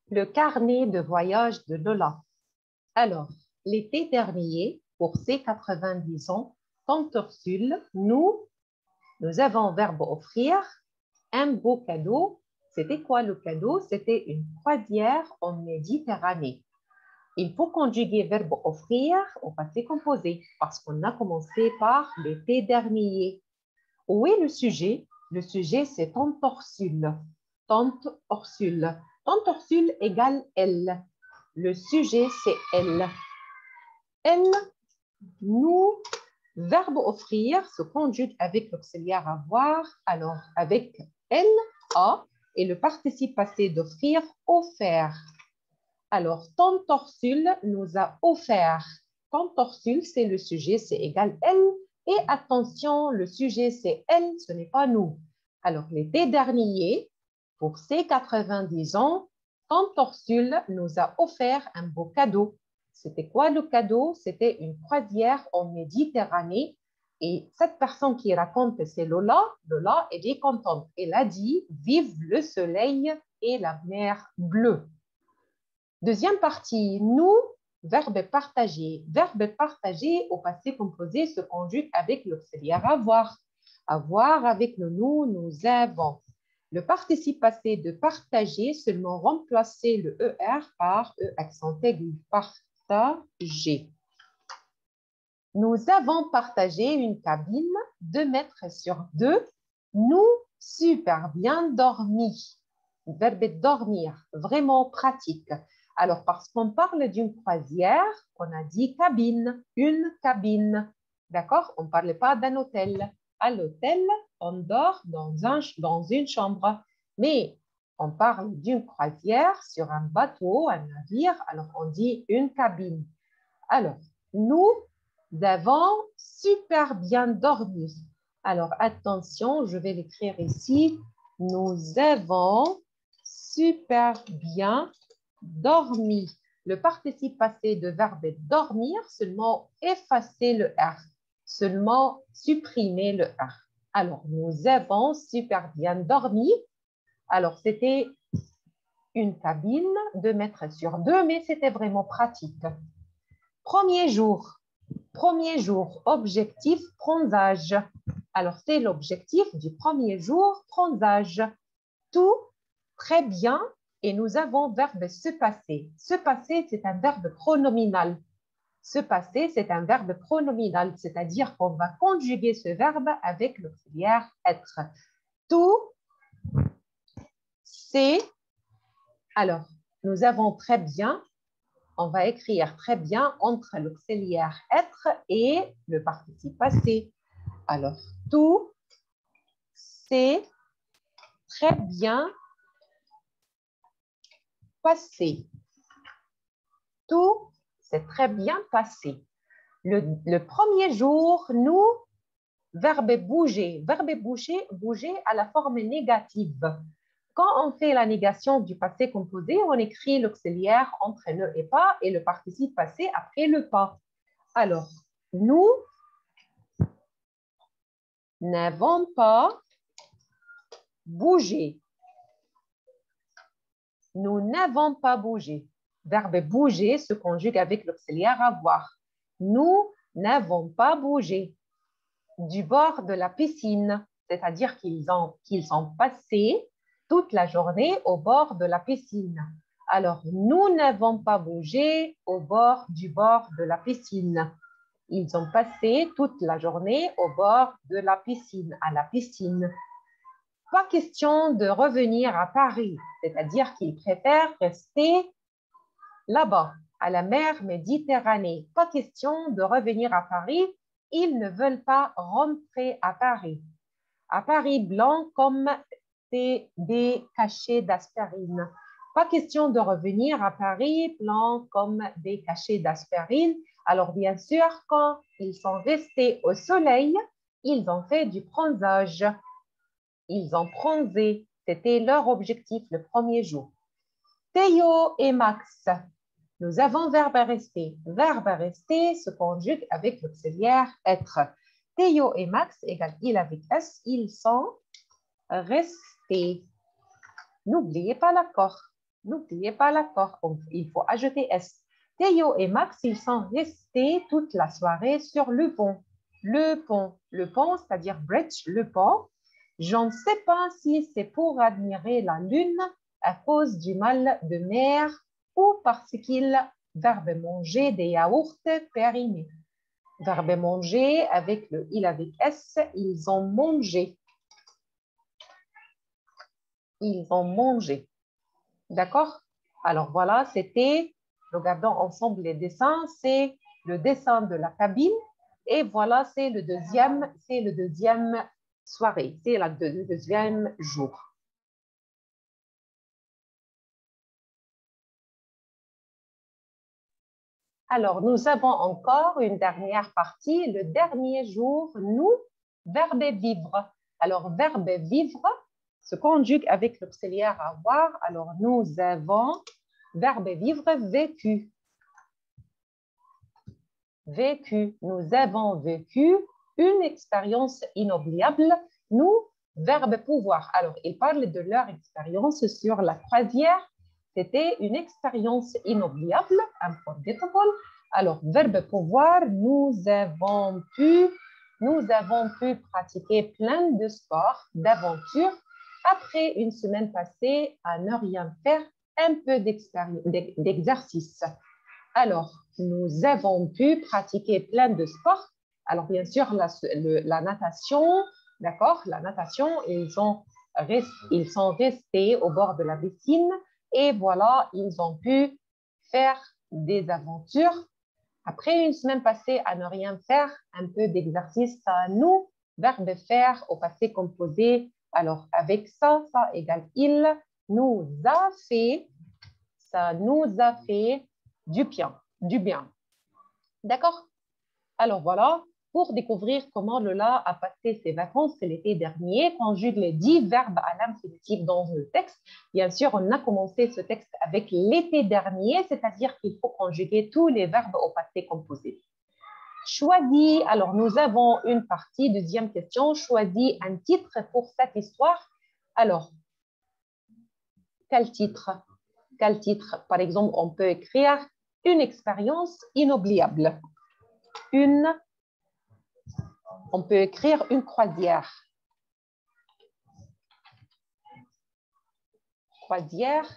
Le carnet de voyage de Lola. Alors, l'été dernier, pour ses 90 ans, tante Ursule, nous avons verbe offrir un beau cadeau. C'était quoi le cadeau? C'était une croisière en Méditerranée. Il faut conjuguer verbe offrir au passé composé parce qu'on a commencé par l'été dernier. Où est le sujet? Le sujet, c'est tante Ursule. Tante Ursule. Tante Ursule égale elle. Le sujet, c'est elle. Elle, nous, verbe offrir se conjugue avec l'auxiliaire avoir. Alors, avec elle, a, et le participe passé d'offrir, offert. Alors, tante Ursule nous a offert. Tante Ursule, c'est le sujet, c'est égal elle. Et attention, le sujet, c'est elle, ce n'est pas nous. Alors, l'été dernier, pour ses 90 ans, tante Ursule nous a offert un beau cadeau. C'était quoi le cadeau? C'était une croisière en Méditerranée. Et cette personne qui raconte, c'est Lola. Lola, elle est contente. Elle a dit, vive le soleil et la mer bleue. Deuxième partie, nous, verbe partagé. Verbe partagé au passé composé se conjugue avec l'auxiliaire avoir. Avoir avec le nous, nous avons. Le participe passé de partager seulement remplacer le ER par E accent aigu. Partager. Nous avons partagé une cabine 2 mètres sur 2. Nous, super bien dormi. Verbe dormir, vraiment pratique. Alors, parce qu'on parle d'une croisière, on a dit cabine, une cabine. D'accord? On ne parlait pas d'un hôtel. À l'hôtel, on dort dans une chambre. Mais on parle d'une croisière sur un bateau, un navire. Alors, on dit une cabine. Alors, nous avons super bien dormi. Alors, attention, je vais l'écrire ici. Nous avons super bien dormi. Le participe passé de verbe dormir, seulement effacer le R, seulement supprimer le R. Alors, nous avons super bien dormi. Alors, c'était une cabine 2 mètres sur 2, mais c'était vraiment pratique. Premier jour, objectif, bronzage. Alors, c'est l'objectif du premier jour, bronzage. Tout, très bien, et nous avons verbe se passer. Se passer, c'est un verbe pronominal. Se passer, c'est un verbe pronominal, c'est-à-dire qu'on va conjuguer ce verbe avec l'auxiliaire être. Tout, c'est... Alors, nous avons très bien. On va écrire très bien entre l'auxiliaire être et le participe passé. Alors, tout s'est très bien passé. Tout s'est très bien passé. Le premier jour, nous, verbe bouger. Verbe bouger à la forme négative. Quand on fait la négation du passé composé, on écrit l'auxiliaire entre ne et pas et le participe passé après le pas. Alors, nous n'avons pas bougé. Nous n'avons pas bougé. Verbe bouger se conjugue avec l'auxiliaire avoir. Nous n'avons pas bougé du bord de la piscine, c'est-à-dire qu'ils sont passés toute la journée au bord de la piscine. Alors, nous n'avons pas bougé du bord de la piscine. Ils ont passé toute la journée au bord de la piscine, à la piscine. Pas question de revenir à Paris, c'est-à-dire qu'ils préfèrent rester là-bas, à la mer Méditerranée. Pas question de revenir à Paris, ils ne veulent pas rentrer à Paris. À Paris blanc comme des cachets d'aspirine. Pas question de revenir à Paris blanc comme des cachets d'aspirine. Alors bien sûr, quand ils sont restés au soleil, ils ont fait du bronzage. Ils ont bronzé. C'était leur objectif le premier jour. Théo et Max. Nous avons verbe à rester. Verbe à rester se conjugue avec l'auxiliaire être. Théo et Max égale il avec S. Ils sont restés. N'oubliez pas l'accord. N'oubliez pas l'accord. Il faut ajouter S. Théo et Max, ils sont restés toute la soirée sur le pont. Le pont, c'est-à-dire bridge, le pont. Je ne sais pas si c'est pour admirer la lune à cause du mal de mer ou parce qu'ils verbe manger des yaourts périmés. Verbe manger avec le il avec S, ils ont mangé. Ils ont mangé. D'accord? Alors voilà, c'était, regardons ensemble les dessins, c'est le dessin de la cabine et voilà, c'est le deuxième soirée, c'est le deuxième jour. Alors, nous avons encore une dernière partie, le dernier jour, nous, verbe vivre. Alors, verbe vivre se conjugue avec l'auxiliaire avoir. Alors, nous avons verbe vivre vécu. Vécu. Nous avons vécu une expérience inoubliable. Nous, verbe pouvoir. Alors, ils parlent de leur expérience sur la croisière. C'était une expérience inoubliable, unforgettable. Alors, verbe pouvoir, nous avons pu pratiquer plein de sports, d'aventures. Après une semaine passée à ne rien faire, un peu d'exercice. Alors, nous avons pu pratiquer plein de sports. Alors, bien sûr, la natation, d'accord, la natation, ils sont restés au bord de la piscine et voilà, ils ont pu faire des aventures. Après une semaine passée à ne rien faire, un peu d'exercice, ça nous, verbe faire au passé composé. Alors, avec ça, ça égale il nous a fait, ça nous a fait du bien, du bien. D'accord? Alors voilà, pour découvrir comment Lola a passé ses vacances l'été dernier, conjugue les 10 verbes à l'infinitif dans le texte. Bien sûr, on a commencé ce texte avec l'été dernier, c'est-à-dire qu'il faut conjuguer tous les verbes au passé composé. Choisis, alors nous avons une partie, deuxième question, choisis un titre pour cette histoire. Alors, quel titre? Quel titre? Par exemple, on peut écrire une expérience inoubliable. On peut écrire une croisière. Croisière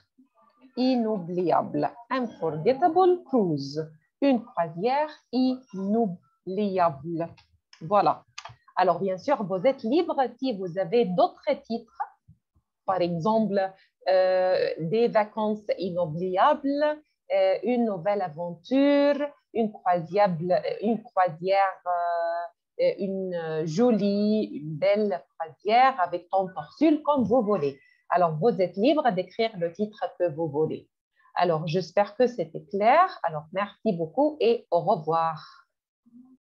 inoubliable. Unforgettable cruise. Une croisière inoubliable. Voilà. Alors, bien sûr, vous êtes libre si vous avez d'autres titres. Par exemple, des vacances inoubliables, une nouvelle aventure, une croisière, une jolie, une belle croisière avec temps torsul comme vous voulez. Alors, vous êtes libre d'écrire le titre que vous voulez. Alors, j'espère que c'était clair. Alors, merci beaucoup et au revoir.